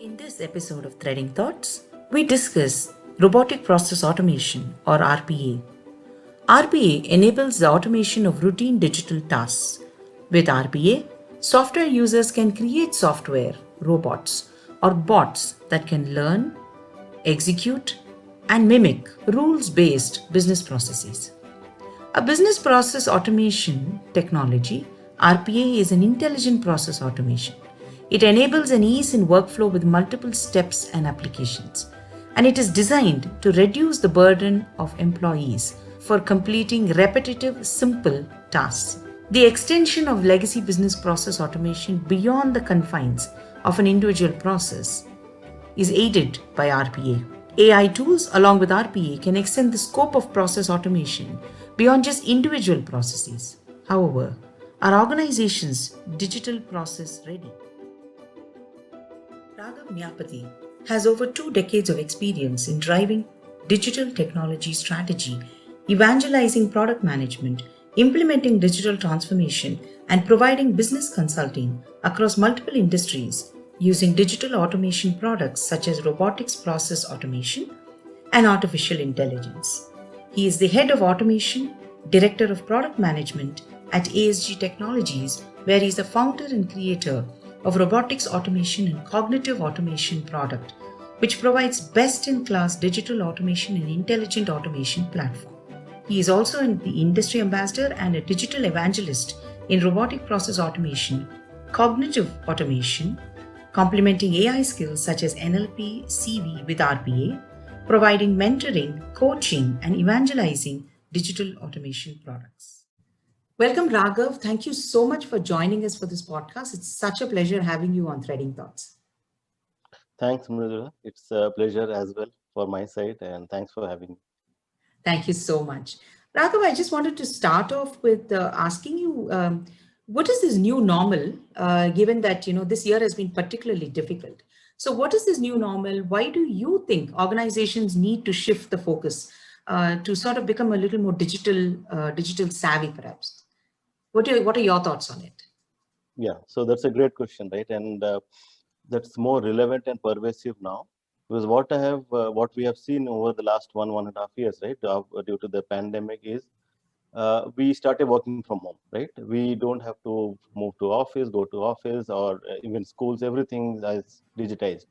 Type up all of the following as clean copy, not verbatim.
In this episode of Threading Thoughts, we discuss robotic process automation or RPA. RPA enables the automation of routine digital tasks. With RPA, software users can create software, robots, or bots that can learn, execute, and mimic rules based business processes. A business process automation technology, RPA, is an intelligent process automation. It enables an ease in workflow with multiple steps and applications, and it is designed to reduce the burden of employees for completing repetitive, simple tasks. The extension of legacy business process automation beyond the confines of an individual process is aided by RPA. AI tools, along with RPA, can extend the scope of process automation beyond just individual processes. However, are organizations digital process ready? Raghav Nyapati has over 2 decades of experience in driving digital technology strategy, evangelizing product management, implementing digital transformation, and providing business consulting across multiple industries using digital automation products such as robotics process automation and artificial intelligence. He is the head of automation, director of product management at ASG Technologies, where he is the founder and creator of robotics automation and cognitive automation product, which provides best-in-class digital automation and intelligent automation platform. He is also the industry ambassador and a digital evangelist in robotic process automation, cognitive automation, complementing AI skills such as NLP, CV with RPA, providing mentoring, coaching, and evangelizing digital automation products. Welcome, Raghav. Thank you so much for joining us for this podcast. It's such a pleasure having you on Threading Thoughts. Thanks, Mridula. It's a pleasure as well for my side, and thanks for having me. Thank you so much. Raghav, I just wanted to start off with asking you, what is this new normal, given that, this year has been particularly difficult? So what is this new normal? Why do you think organizations need to shift the focus to sort of become a little more digital savvy, perhaps? What are your thoughts on it? Yeah, so that's a great question, right? And that's more relevant and pervasive now, because what we have seen over the last 1.5 years, right, due to the pandemic is we started working from home, right? We don't have to move to office, go to office, or even schools. Everything is digitized.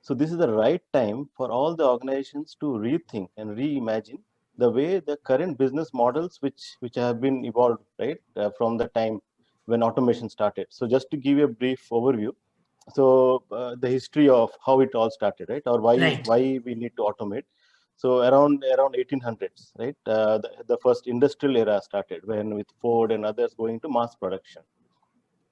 So this is the right time for all the organizations to rethink and reimagine the way the current business models, which have been evolved, right, from the time when automation started. So just to give you a brief overview, so the history of how it all started, right, or why we need to automate. So around 1800s, right, the first industrial era started when with Ford and others going to mass production,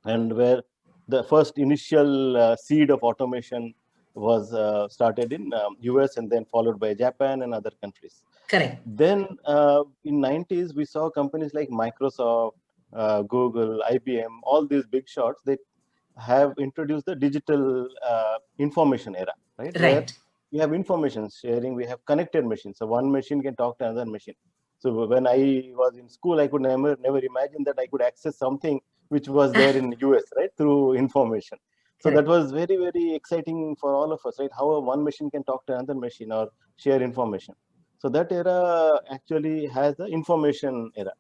and where the first initial seed of automation was started in US and then followed by Japan and other countries. Correct. Then in 90s, we saw companies like Microsoft, Google, IBM, all these big shots, they have introduced the digital information era, right? Where we have information sharing, we have connected machines. So one machine can talk to another machine. So when I was in school, I could never imagine that I could access something which was there in US, right, through information. So that was very, very exciting for all of us, right? How one machine can talk to another machine or share information. So that era actually has the information era.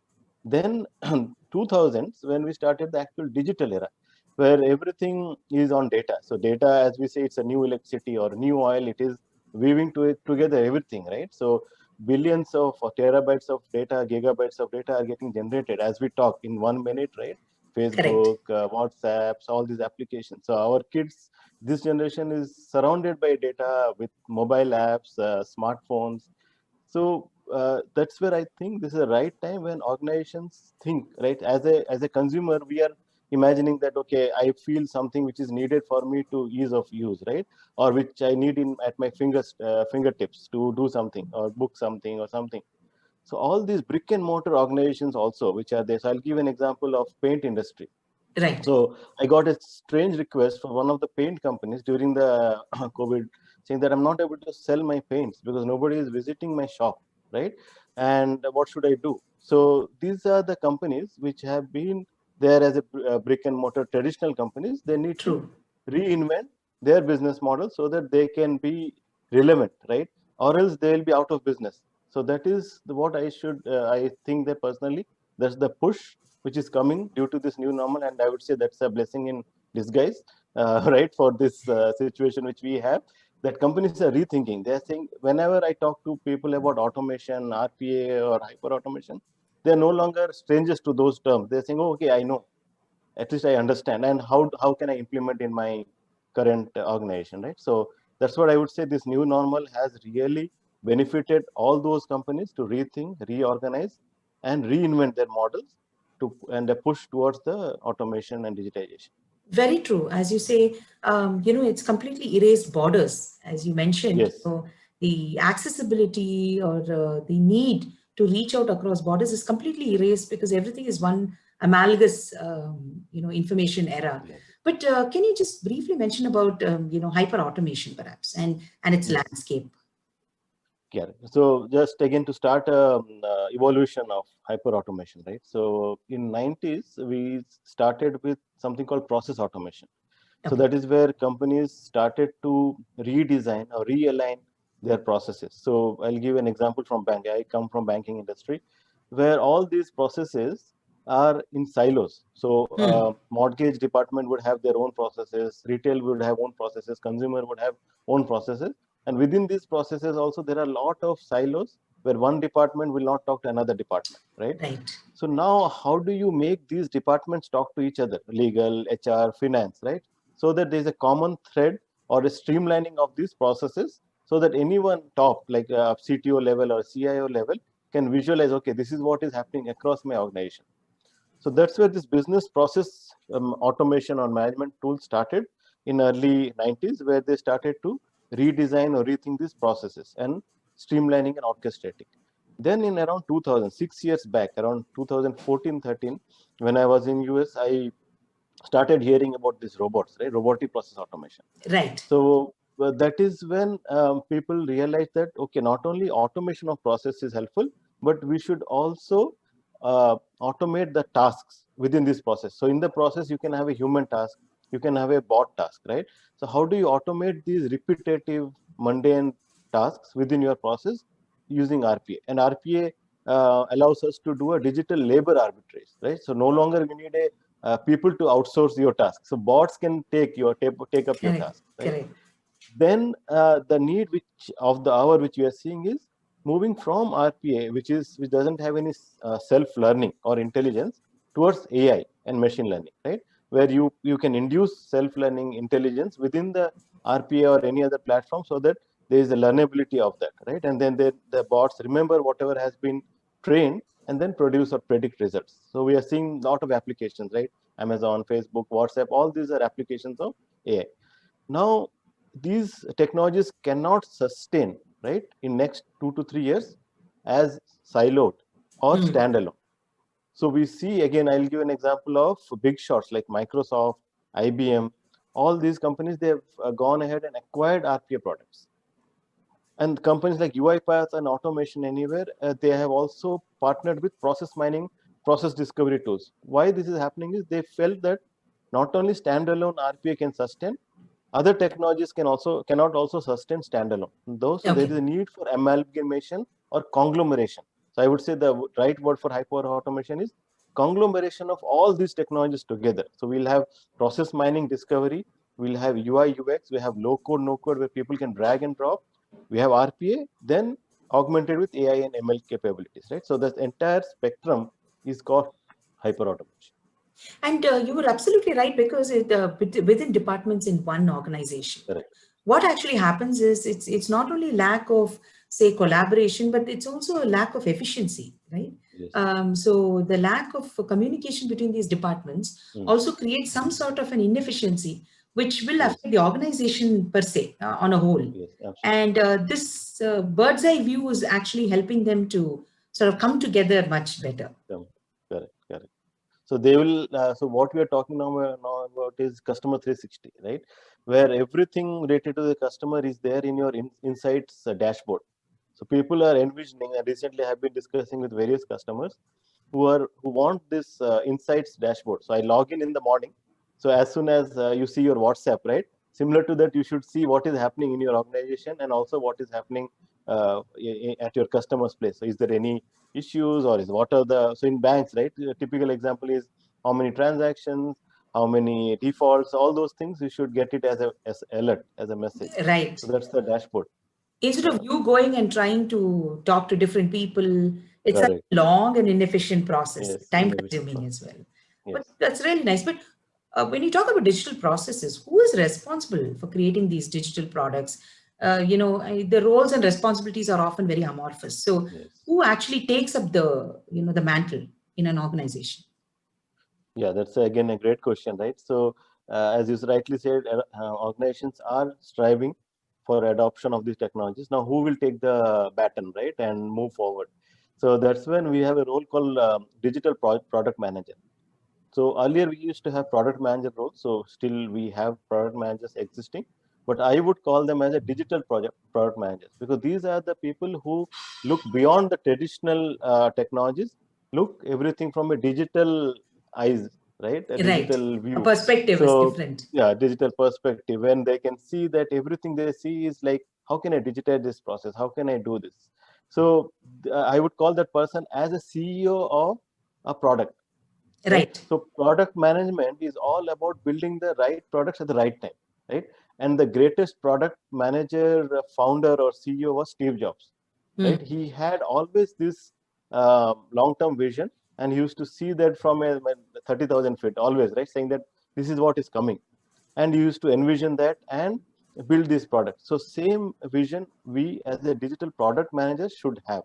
Then 2000s, when we started the actual digital era, where everything is on data. So data, as we say, it's a new electricity or new oil. It is weaving together everything, right? So billions of terabytes of data, gigabytes of data are getting generated as we talk in 1 minute, right? Facebook, WhatsApps, all these applications. So our kids, this generation is surrounded by data with mobile apps, smartphones. So that's where I think this is the right time when organizations think, right? As a consumer, we are imagining that, okay, I feel something which is needed for me to ease of use, right? Or which I need at my fingertips to do something or book something or something. So all these brick and mortar organizations also, which are there. So I'll give an example of paint industry. Right. So I got a strange request from one of the paint companies during the COVID, saying that I'm not able to sell my paints because nobody is visiting my shop, right? And what should I do? So these are the companies which have been there as a brick and mortar traditional companies. They need to reinvent their business model so that they can be relevant, right? Or else they will be out of business. So that is what I think that personally, that's the push which is coming due to this new normal, and I would say that's a blessing in disguise, right, for this situation which we have. That companies are rethinking. They're saying, whenever I talk to people about automation, RPA, or hyper automation, they're no longer strangers to those terms. They're saying, oh, okay, I know, at least I understand, and how can I implement in my current organization, right? So that's what I would say. This new normal has really benefited all those companies to rethink, reorganize, and reinvent their models to and a push towards the automation and digitization. Very true. As you say, it's completely erased borders, as you mentioned. Yes. So the accessibility or the need to reach out across borders is completely erased because everything is one amalgamous, information era. Yes. But can you just briefly mention about, hyper automation perhaps and its Yes. landscape? Yeah. So just again to start evolution of hyper automation, right? So in 90s we started with something called process automation. So Okay. that is where companies started to redesign or realign their processes. So I'll give an example from bank. I come from banking industry, where all these processes are in silos. So Hmm. mortgage department would have their own processes, retail would have own processes, consumer would have own processes, and within these processes also there are a lot of silos where one department will not talk to another department, right? Right. So now, how do you make these departments talk to each other? Legal, HR, finance, right? So that there is a common thread or a streamlining of these processes, so that anyone top, like a CTO level or CIO level, can visualize, okay, this is what is happening across my organization. So that's where this business process automation or management tool started in early 90s, where they started to redesign or rethink these processes and streamlining and orchestrating. Then in around 2000, 6 years back, around 2014-13, when I was in US, I started hearing about these robots, right? Robotic process automation. Right. So that is when people realize that, okay, not only automation of process is helpful, but we should also automate the tasks within this process. So in the process, you can have a human task, you can have a bot task, right? So how do you automate these repetitive, mundane tasks within your process using RPA? And RPA allows us to do a digital labor arbitrage, right? So no longer we need a people to outsource your task. So bots can take up your Correct. task, right? Correct. Then the need which of the hour which we are seeing is moving from RPA, which doesn't have any self-learning or intelligence, towards AI and machine learning, right? Where you can induce self-learning intelligence within the RPA or any other platform, so that there is a learnability of that, right? And then the bots remember whatever has been trained and then produce or predict results. So we are seeing a lot of applications, right? Amazon, Facebook, WhatsApp, all these are applications of AI. Now, these technologies cannot sustain, right, in next 2 to 3 years as siloed or Hmm. standalone. So we see, again, I'll give an example of big shots like Microsoft, IBM, all these companies, they have gone ahead and acquired RPA products. And companies like UiPath and Automation Anywhere, they have also partnered with process mining, process discovery tools. Why this is happening is they felt that not only standalone RPA can sustain, other technologies cannot also sustain standalone. Though, so there Okay. is a need for amalgamation or conglomeration. So I would say the right word for hyper automation is conglomeration of all these technologies together. So we'll have process mining discovery, we'll have UI UX, we have low code, no code where people can drag and drop. We have RPA, then augmented with AI and ML capabilities, right? So the entire spectrum is called hyper automation. And you were absolutely right because within departments in one organization, Correct. what actually happens is it's not only lack of say collaboration, but it's also a lack of efficiency, right? Yes. So the lack of communication between these departments Mm. also creates some sort of an inefficiency, which will Yes. affect the organization per se on a whole. Yes. Absolutely. And this bird's eye view is actually helping them to sort of come together much better. Yeah. Correct. Correct. So they will. So what we are talking now about is customer 360, right? Where everything related to the customer is there in your insights dashboard. So people are envisioning. And recently, I have been discussing with various customers who want this insights dashboard. So I log in the morning. So as soon as you see your WhatsApp, right? Similar to that, you should see what is happening in your organization and also what is happening at your customer's place. So is there any issues, or is what are the, so in banks, right? A typical example is how many transactions, how many defaults, all those things you should get it as alert, as a message. Right. So that's the dashboard. Instead of you going and trying to talk to different people, it's Correct. a long and inefficient process, Yes, time inefficient consuming as process. well. But Yes. that's really nice. But when you talk about digital processes, who is responsible for creating these digital products? The roles and responsibilities are often very amorphous. So Yes. who actually takes up the mantle in an organization? Yeah, that's again a great question, right? So, as you rightly said, organizations are striving for adoption of these technologies. Now, who will take the baton, right, and move forward? So that's when we have a role called digital product manager. So earlier we used to have product manager role. So still we have product managers existing, but I would call them as a digital product managers, because these are the people who look beyond the traditional technologies, look everything from a digital eyes, right? A Right. digital A view. perspective is So different. yeah, digital perspective, when they can see that everything they see is like, how can I digitize this process? How can I do this? So I would call that person as a CEO of a product. Right. Right. So product management is all about building the right products at the right time, right? And the greatest product manager, founder, or CEO was Steve Jobs, Hmm. right? He had always this long-term vision, and he used to see that from a 30,000 feet, always, right? Saying that this is what is coming, and he used to envision that and build this product. So same vision we as a digital product manager should have.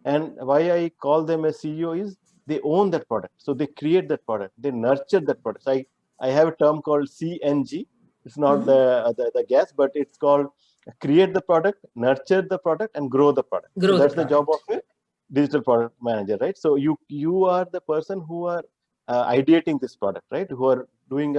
And why I call them a CEO is they own that product. So they create that product, they nurture that product. So I have a term called CNG. It's not the gas, but it's called create the product, nurture the product, and grow the product. So Grow the that's the job of product. a digital product manager, right? So you are the person who are ideating this product, right? Who are doing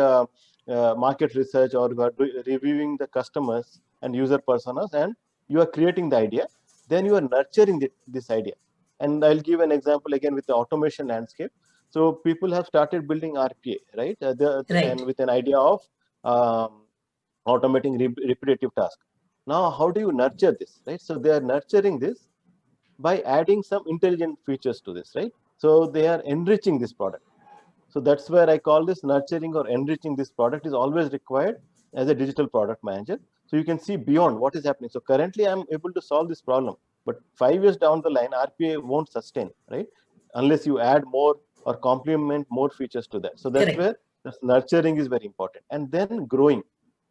market research, or who are reviewing the customers and user personas, and you are creating the idea. Then you are nurturing this idea. And I'll give an example again with the automation landscape. So people have started building RPA, right? Right. And with an idea of um, automating repetitive tasks. Now, how do you nurture this, right? So they are nurturing this by adding some intelligent features to this, right? So they are enriching this product. So that's where I call this nurturing or enriching this product is always required as a digital product manager. So you can see beyond what is happening. So currently I'm able to solve this problem, but 5 years down the line, RPA won't sustain, right? Unless you add more or complement more features to that. So that's Correct. where this nurturing is very important. And then growing.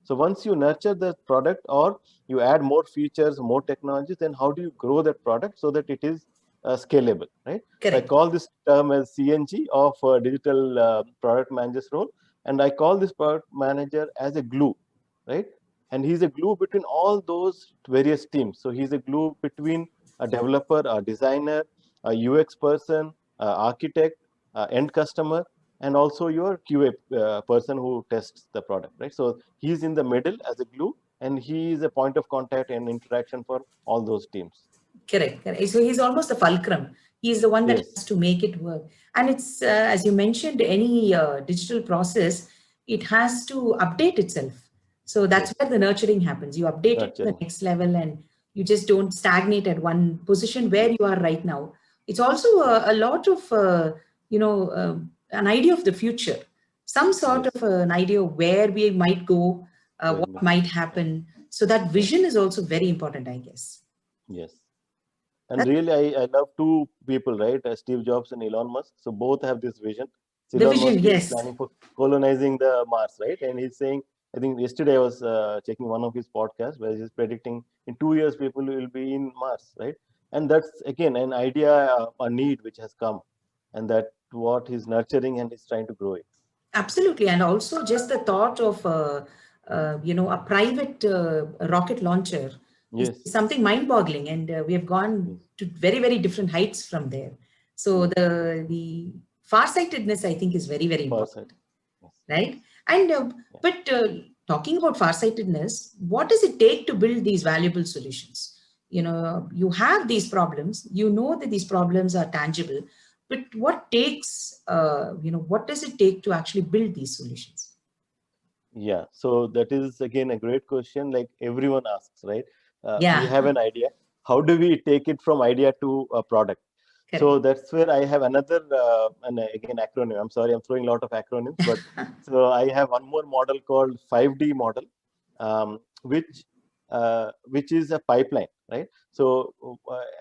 So once you nurture the product or you add more features, more technologies, then how do you grow that product so that it is scalable, right? So I Correct. call this term as CNG of digital product manager's role, and I call this product manager as a glue, right? And he's a glue between all those various teams. So he's a glue between a developer, a designer, a UX person, architect, end customer, and also your QA person who tests the product, right? So he's in the middle as a glue, and he is a point of contact and interaction for all those teams. Correct, correct. So he's almost the fulcrum. He's the one that Yes. has to make it work. And it's, as you mentioned, any digital process, it has to update itself. So that's Yes. where the nurturing happens. You update it to the Nurturing. next level, and you just don't stagnate at one position where Yes. you are right now. It's also a lot of, an idea of the future, some sort Yes. of an idea of where we might go, Going what with it. might happen. So that Yes. vision is also very important, I guess. Yes. And really, I love two people, right? Steve Jobs and Elon Musk. So both have this vision. So The Elon vision, Musk is yes. planning for colonizing the Mars, right? And he's saying, I think yesterday I was checking one of his podcasts where he's predicting in 2 years people will be in Mars, right? And that's again an idea, a need which has come, and that what he's nurturing and he's trying to grow it. Absolutely. And also just the thought of, a private rocket launcher is Yes. something mind-boggling. And we have gone Yes. to very, very different heights from there. So Yes. the farsightedness, I think, is very, very Person. important, Yes. right? And Yeah. but talking about farsightedness, what does it take to build these valuable solutions? You have these problems, you know that these problems are tangible, but what does it take to actually build these solutions? Yeah, so that is again a great question. Like everyone asks, right? We Yeah, have an idea. How do we take it from idea to a product? correct. So that's where I have another, and again acronym. I'm sorry, I'm throwing a lot of acronyms, but so I have one more model called 5D model, which is a pipeline, right? So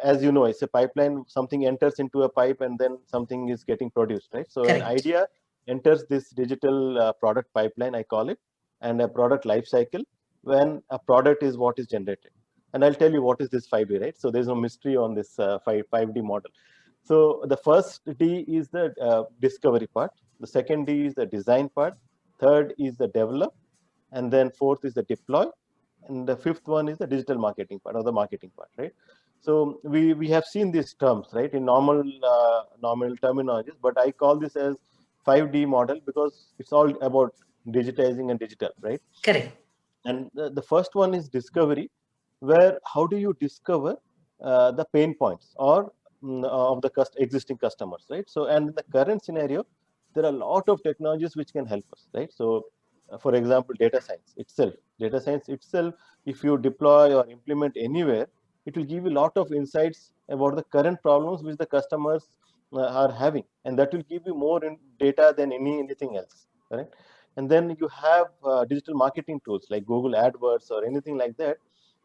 as you know, it's a pipeline. Something enters into a pipe, and then something is getting produced, right? So an Correct. idea enters this digital product pipeline, I call it, and a product life cycle when a product is what is generated. And I'll tell you what is this 5D, right? So there's no mystery on this 5D model. So the first D is the discovery part. The second D is the design part. Third is the develop, and then fourth is the deploy, and the fifth one is the digital marketing part or the marketing part, right? So we have seen these terms, right, in normal terminologies, but I call this as 5D model because it's all about digitizing and digital, right? Correct. And the first one is discovery, where how do you discover the pain points or of the existing customers, right? So, and in the current scenario, there are a lot of technologies which can help us, right? So, for example, data science itself, if you deploy or implement anywhere, it will give you a lot of insights about the current problems which the customers are having, and that will give you more data than anything else, correct? And then you have digital marketing tools like Google AdWords or anything like that.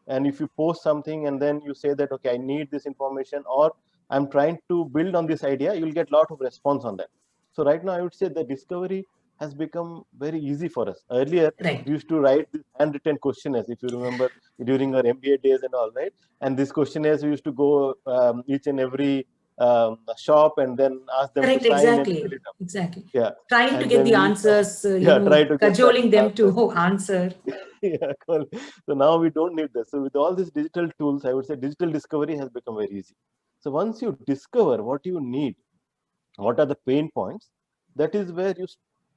And if you post something and then you say that, okay, I need this information, or I'm trying to build on this idea, you'll get a lot of response on that. So right now, I would say the discovery has become very easy for us. Earlier, Right. we used to write these handwritten questionnaires, if you remember, during our MBA days and all, right? And these questionnaires, we used to go each and every shop and then ask them to Correct. sign and fill Exactly. it up. Exactly. Yeah. Trying to And get then the we answers, yeah, try to get the cajoling them answers. to answer. Yeah, cool. So now we don't need this. So with all these digital tools, I would say digital discovery has become very easy. So once you discover what you need, what are the pain points, that is where you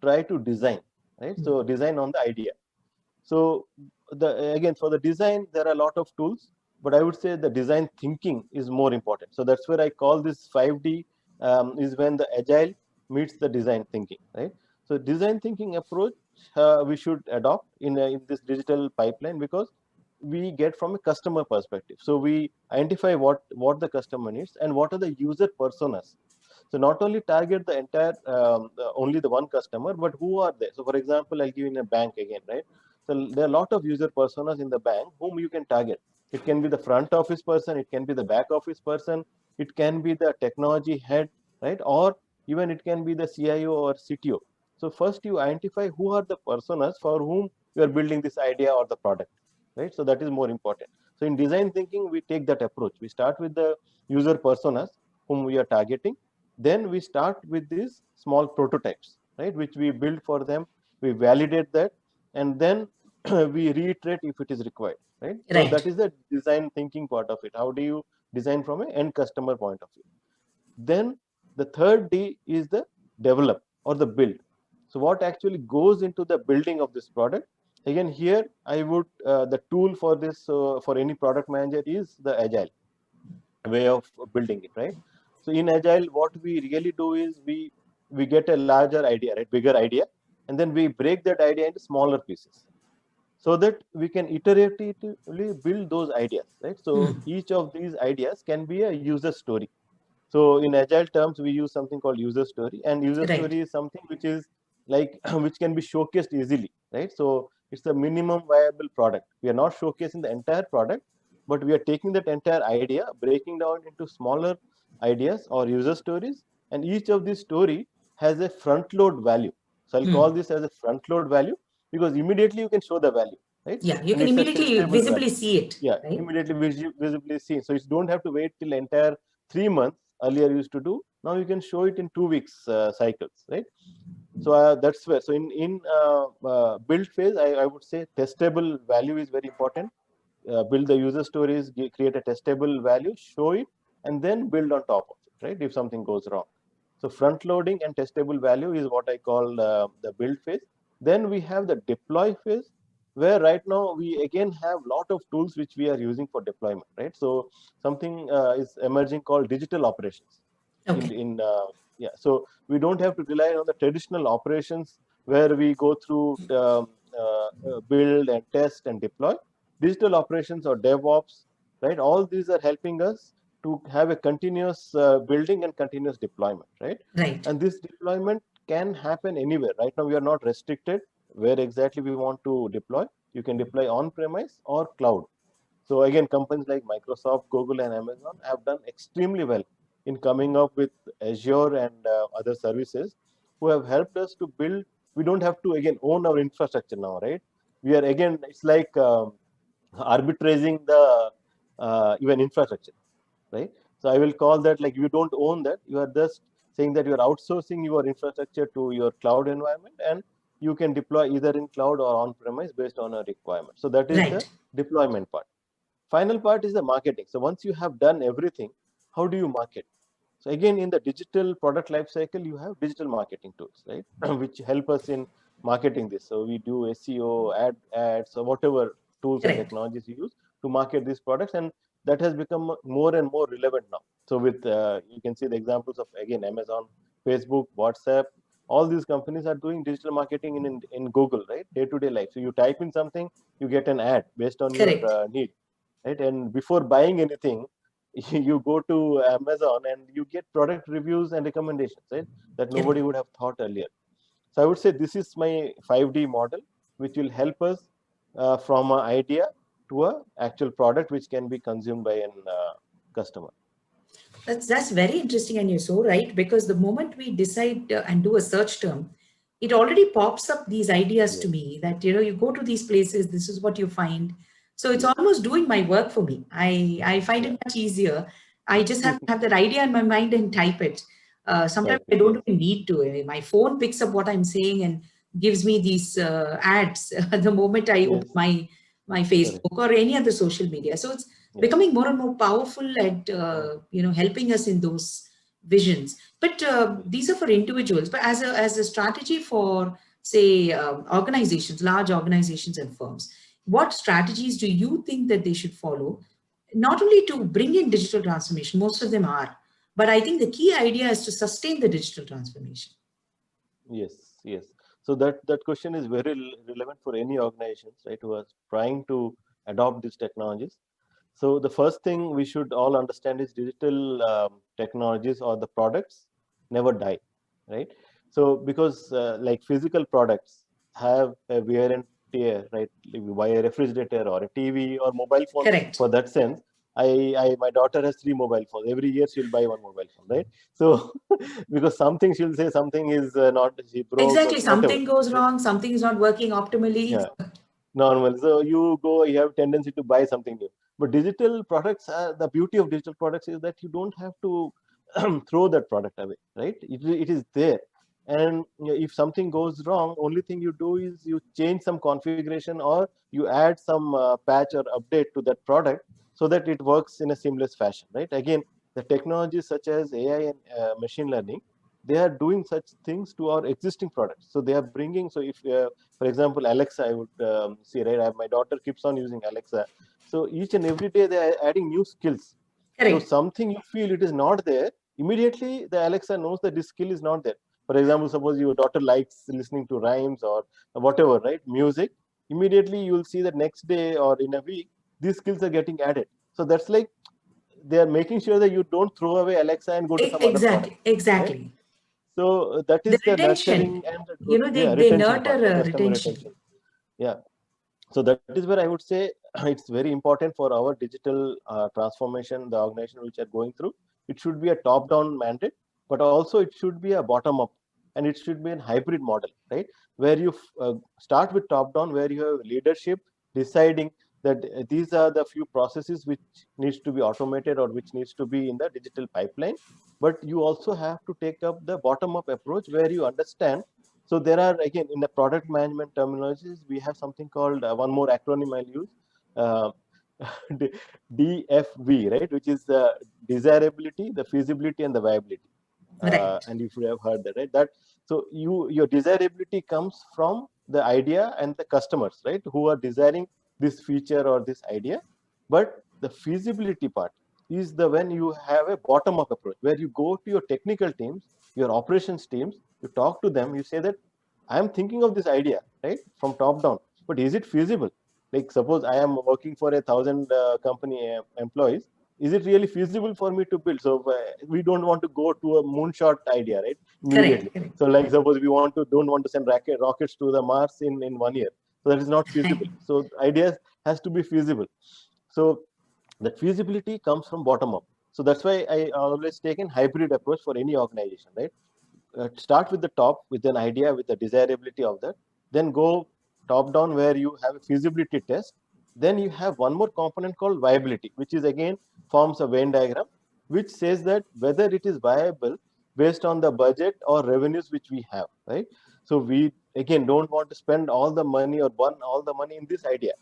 try to design, right? So design on the idea. So the again, for the design, there are a lot of tools, but I would say the design thinking is more important. So that's where I call this 5D, is when the agile meets the design thinking, right? So design thinking approach we should adopt in this digital pipeline, because we get from a customer perspective. So we identify what the customer needs and what are the user personas. So not only target the entire only the one customer, but who are they? So for example, I'll give you in a bank again, right? So there are a lot of user personas in the bank whom you can target. It can be the front office person, it can be the back office person, it can be the technology head, right? Or even it can be the CIO or CTO. So first you identify who are the personas for whom you are building this idea or the product, right? So that is more important. So in design thinking, we take that approach. We start with the user personas whom we are targeting. Then we start with these small prototypes, right? Which we build for them. We validate that, and then we reiterate if it is required, right? So Right. that is the design thinking part of it. How do you design from an end customer point of view? Then the third D is the develop or the build. So what actually goes into the building of this product? Again, here I would the tool for this for any product manager is the agile way of building it, right? So in agile, what we really do is we get a larger idea, right, bigger idea, and then we break that idea into smaller pieces so that we can iteratively build those ideas, right? So each of these ideas can be a user story. So in agile terms, we use something called user story, and user Right. story is something which is like which can be showcased easily, right? So it's the minimum viable product. We are not showcasing the entire product, but we are taking that entire idea, breaking down into smaller ideas or user stories, and each of these story has a front load value. So I'll call this as a front load value because immediately you can show the value, right? Yeah. You And can it's a immediately testable visibly value. see it. Yeah, Right. immediately visibly seen. So you don't have to wait till entire 3 months earlier used to do. Now you can show it in 2 weeks cycles, right? So that's where. So in build phase, I would say testable value is very important. Build the user stories, create a testable value, show it, and then build on top of it, right? If something goes wrong. So front loading and testable value is what I call the build phase. Then we have the deploy phase, where right now we again have a lot of tools which we are using for deployment, right? So something is emerging called digital operations. Okay. Yeah, so we don't have to rely on the traditional operations where we go through build and test and deploy. Digital operations or DevOps, right? All these are helping us to have a continuous building and continuous deployment, right? Right. And this deployment can happen anywhere. Right now, we are not restricted where exactly we want to deploy. You can deploy on-premise or cloud. So again, companies like Microsoft, Google, and Amazon have done extremely well in coming up with Azure and other services who have helped us to build. We don't have to again own our infrastructure now, right? We are again, it's like arbitraging the even infrastructure, right? So I will call that like you don't own that. You are just saying that you are outsourcing your infrastructure to your cloud environment, and you can deploy either in cloud or on-premise based on a requirement. So that is the Right. deployment part. Final part is the marketing. So once you have done everything, how do you market? So again, in the digital product life cycle, you have digital marketing tools, right, which help us in marketing this. So we do SEO, ads, or whatever tools and Correct. technologies you use to market these products, and that has become more and more relevant now. So with you can see the examples of again Amazon, Facebook, WhatsApp. All these companies are doing digital marketing in Google, right, day-to-day life. So you type in something, you get an ad based on your Correct. need, right? And before buying anything, you go to Amazon and you get product reviews and recommendations, right? That nobody Correct. would have thought earlier. So I would say this is my 5D model, which will help us from an idea to a actual product which can be consumed by an customer. That's very interesting, and you're so right, because the moment we decide and do a search term, it already pops up these ideas to Yes, me that you go to these places, this is what you find. So it's yes, almost doing my work for me. I find it yeah, much easier. I just have to have that idea in my mind and type it. Sometimes I typing, don't yes, even need to. My phone picks up what I'm saying and gives me these ads the moment I open yes, my correct, Facebook or any other social media. So it's yeah. becoming more and more powerful at Mm. helping us in those visions. But Yes. these are for individuals. But as a strategy for say organizations, large organizations and firms, what strategies do you think that they should follow? Not only to bring in digital transformation, most of them are, but I think the key idea is to sustain the digital transformation. Yes, yes. So that question is very relevant for any organizations, right, who are trying to adopt these technologies. So the first thing we should all understand is digital technologies or the products never die, right? So because like physical products have a wear and tear, right? If you buy a refrigerator or a TV or mobile phone, Correct. for that sense, my daughter has 3 mobile phones. Every year she'll buy one mobile phone, right? So because something she'll say something is not she broke or Exactly. whatever, Something goes right? wrong, something is not working optimally. Yeah, normal. So you have tendency to buy something new. But digital products, the beauty of digital products is that you don't have to throw that product away, right? It is there. And if something goes wrong, only thing you do is you change some configuration or you add some patch or update to that product so that it works in a seamless fashion, right? Again, the technologies such as AI and machine learning, they are doing such things to our existing products. So they are bringing, so if for example, Alexa, I would see, right? My daughter keeps on using Alexa. So each and every day they are adding new skills. So Correct. something you feel it is not there, immediately the Alexa knows that this skill is not there. For example, suppose your daughter likes listening to rhymes or whatever, right? Music. Immediately you will see that next day or in a week, these skills are getting added. So that's like they are making sure that you don't throw away Alexa and go to some other product, Exactly. right? Exactly. So that The is the retention, nurturing and the they, yeah, they retention nurture part, the a customer retention. retention. Yeah. So that is where I would say it's very important for our digital transformation, the organization which are going through. It should be a top-down mandate, but also it should be a bottom-up, and it should be a hybrid model, right? Where you start with top-down, where you have leadership deciding that these are the few processes which needs to be automated or which needs to be in the digital pipeline. But you also have to take up the bottom-up approach where you understand. So there are again in the product management terminologies, we have something called one more acronym I'll use, uh, DFV, right, which is the desirability, the feasibility, and the viability. Right. And if you have heard that, right, that so your desirability comes from the idea and the customers, right, who are desiring this feature or this idea. But the feasibility part is the when you have a bottom-up approach where you go to your technical teams, your operations teams, you talk to them, you say that I am thinking of this idea, right, from top down. but is it feasible? Like suppose I am working for 1,000 company employees. Is it really feasible for me to build? So we don't want to go to a moonshot idea, right? Immediately. Correct. So like suppose we don't want to send rockets to the Mars in 1 year. So that is not feasible. So ideas has to be feasible. So that feasibility comes from bottom up. So that's why I always take an hybrid approach for any organization, right? Start with the top with an idea with the desirability of that, then go top down where you have a feasibility test. Then you have one more component called viability, which is again forms a Venn diagram, which says that whether it is viable based on the budget or revenues which we have, right? So we again don't want to spend all the money or burn all the money in this idea.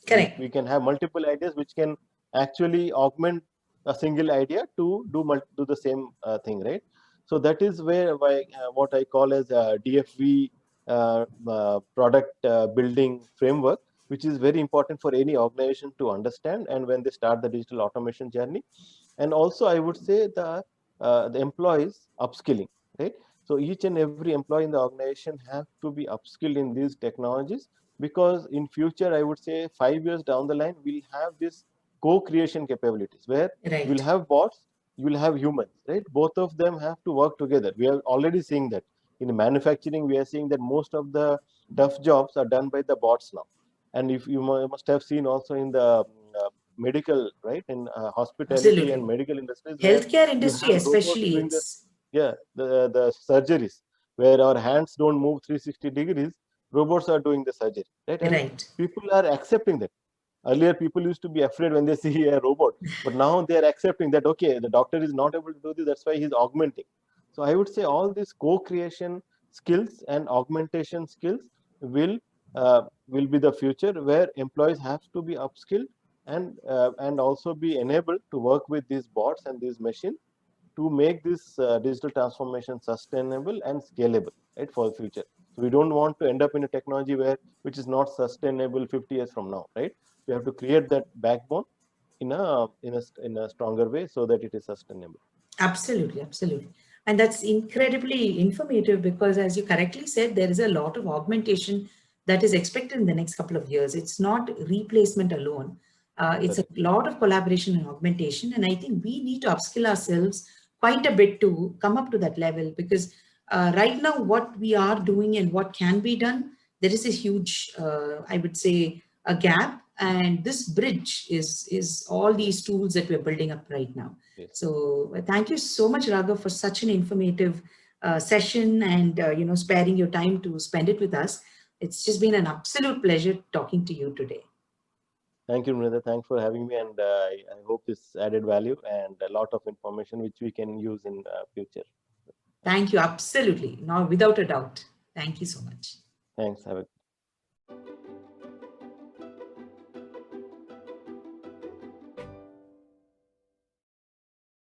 We Correct. can have multiple ideas which can actually augment a single idea to do the same thing, right? So that is where what I call as a DFV product building framework, which is very important for any organization to understand and when they start the digital automation journey. And also I would say the employees upskilling, right? So each and every employee in the organization have to be upskilled in these technologies, because in future I would say 5 years down the line we'll have this co-creation capabilities where you'll Right. have bots, you will have humans, right? Both of them have to work together. We are already seeing that in manufacturing. We are seeing that most of the tough jobs are done by the bots now. And if you must have seen also in the medical, right, in hospitality and Absolutely. medical industries, where Healthcare you industry have robots especially, doing the, it's yeah, the surgeries where our hands don't move 360 degrees, robots are doing the surgery, right? And right. people are accepting that. Earlier, people used to be afraid when they see a robot, but now they are accepting that, okay, the doctor is not able to do this, that's why he's augmenting. So I would say all these co-creation skills and augmentation skills will be the future, where employees have to be upskilled and also be enabled to work with these bots and these machines to make this digital transformation sustainable and scalable, right, for the future. So we don't want to end up in a technology which is not sustainable 50 years from now, right? We have to create that backbone in a stronger way so that it is sustainable. Absolutely, absolutely. And that's incredibly informative because, as you correctly said, there is a lot of augmentation that is expected in the next couple of years. It's not replacement alone. It's a Correct. lot of collaboration and augmentation. And I think we need to upskill ourselves quite a bit to come up to that level because right now, what we are doing and what can be done, there is a huge, I would say, a gap. And this bridge is all these tools that we're building up right now. Yes. So thank you so much, Raghav, for such an informative session and sparing your time to spend it with us. It's just been an absolute pleasure talking to you today. Thank you, Mridha. Thanks for having me, and I hope this added value and a lot of information which we can use in future. Thank you, absolutely, now without a doubt. Thank you so much. Thanks. Have a